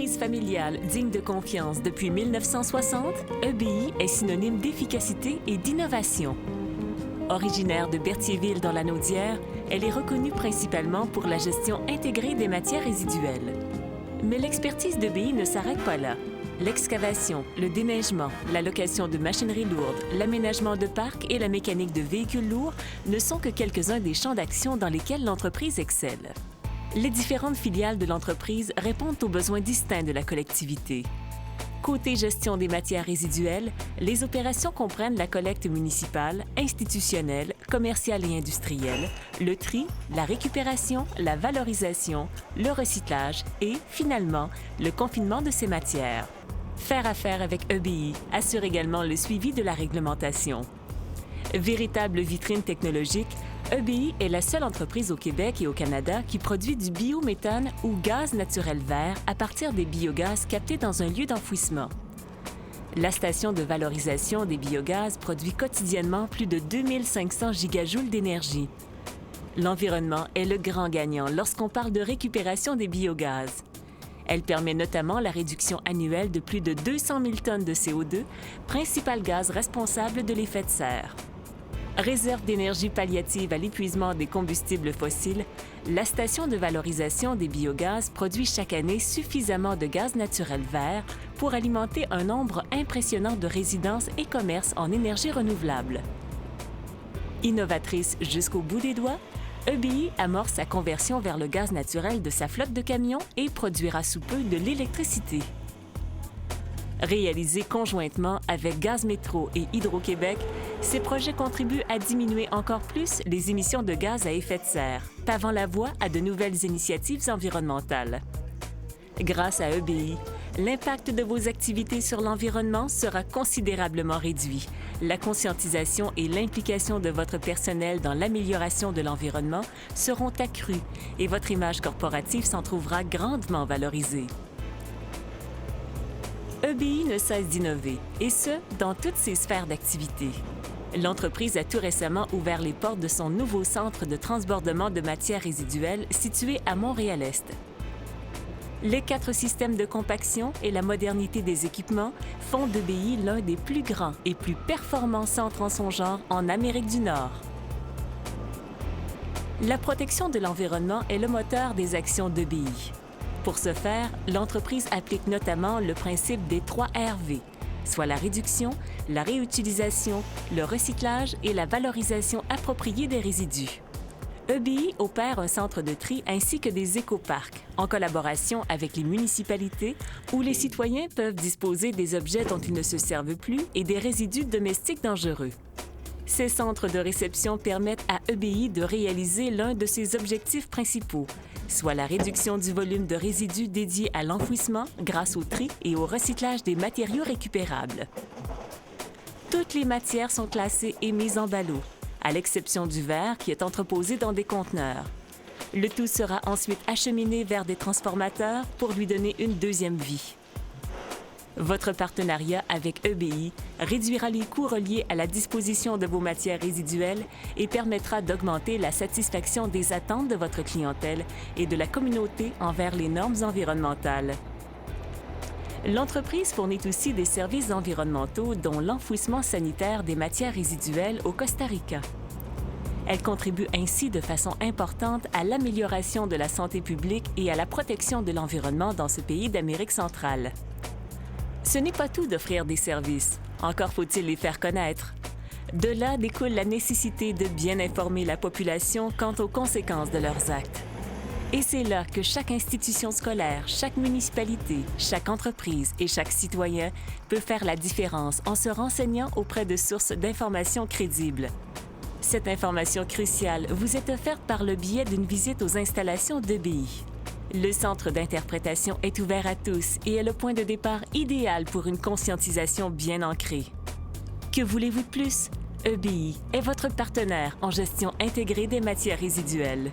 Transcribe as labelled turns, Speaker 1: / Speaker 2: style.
Speaker 1: entreprise familiale digne de confiance depuis 1960, EBI est synonyme d'efficacité et d'innovation. Originaire de Berthierville dans la Naudière, elle est reconnue principalement pour la gestion intégrée des matières résiduelles. Mais l'expertise d'EBI ne s'arrête pas là. L'excavation, le déneigement, la location de machinerie lourde, l'aménagement de parcs et la mécanique de véhicules lourds ne sont que quelques-uns des champs d'action dans lesquels l'entreprise excelle. Les différentes filiales de l'entreprise répondent aux besoins distincts de la collectivité. Côté gestion des matières résiduelles, les opérations comprennent la collecte municipale, institutionnelle, commerciale et industrielle, le tri, la récupération, la valorisation, le recyclage et, finalement, le confinement de ces matières. Faire affaire avec EBI assure également le suivi de la réglementation. Véritable vitrine technologique, EBI est la seule entreprise au Québec et au Canada qui produit du biométhane ou gaz naturel vert à partir des biogaz captés dans un lieu d'enfouissement. La station de valorisation des biogaz produit quotidiennement plus de 2500 gigajoules d'énergie. L'environnement est le grand gagnant lorsqu'on parle de récupération des biogaz. Elle permet notamment la réduction annuelle de plus de 200 000 tonnes de CO2, principal gaz responsable de l'effet de serre. Réserve d'énergie palliative à l'épuisement des combustibles fossiles, la station de valorisation des biogaz produit chaque année suffisamment de gaz naturel vert pour alimenter un nombre impressionnant de résidences et commerces en énergie renouvelable. Innovatrice jusqu'au bout des doigts, EBI amorce sa conversion vers le gaz naturel de sa flotte de camions et produira sous peu de l'électricité. Réalisés conjointement avec Gaz Métro et Hydro-Québec, ces projets contribuent à diminuer encore plus les émissions de gaz à effet de serre, pavant la voie à de nouvelles initiatives environnementales. Grâce à EBI, l'impact de vos activités sur l'environnement sera considérablement réduit. La conscientisation et l'implication de votre personnel dans l'amélioration de l'environnement seront accrues et votre image corporative s'en trouvera grandement valorisée. EBI ne cesse d'innover, et ce, dans toutes ses sphères d'activité. L'entreprise a tout récemment ouvert les portes de son nouveau centre de transbordement de matières résiduelles situé à Montréal-Est. Les 4 systèmes de compaction et la modernité des équipements font d'EBI l'un des plus grands et plus performants centres en son genre en Amérique du Nord. La protection de l'environnement est le moteur des actions d'EBI. Pour ce faire, l'entreprise applique notamment le principe des 3 RV, soit la réduction, la réutilisation, le recyclage et la valorisation appropriée des résidus. EBI opère un centre de tri ainsi que des écoparcs, en collaboration avec les municipalités, où les citoyens peuvent disposer des objets dont ils ne se servent plus et des résidus domestiques dangereux. Ces centres de réception permettent à EBI de réaliser l'un de ses objectifs principaux, soit la réduction du volume de résidus dédiés à l'enfouissement grâce au tri et au recyclage des matériaux récupérables. Toutes les matières sont classées et mises en ballot, à l'exception du verre qui est entreposé dans des conteneurs. Le tout sera ensuite acheminé vers des transformateurs pour lui donner une deuxième vie. Votre partenariat avec EBI réduira les coûts reliés à la disposition de vos matières résiduelles et permettra d'augmenter la satisfaction des attentes de votre clientèle et de la communauté envers les normes environnementales. L'entreprise fournit aussi des services environnementaux dont l'enfouissement sanitaire des matières résiduelles au Costa Rica. Elle contribue ainsi de façon importante à l'amélioration de la santé publique et à la protection de l'environnement dans ce pays d'Amérique centrale. Ce n'est pas tout d'offrir des services, encore faut-il les faire connaître. De là découle la nécessité de bien informer la population quant aux conséquences de leurs actes. Et c'est là que chaque institution scolaire, chaque municipalité, chaque entreprise et chaque citoyen peut faire la différence en se renseignant auprès de sources d'informations crédibles. Cette information cruciale vous est offerte par le biais d'une visite aux installations d'EBI. Le centre d'interprétation est ouvert à tous et est le point de départ idéal pour une conscientisation bien ancrée. Que voulez-vous de plus? EBI est votre partenaire en gestion intégrée des matières résiduelles.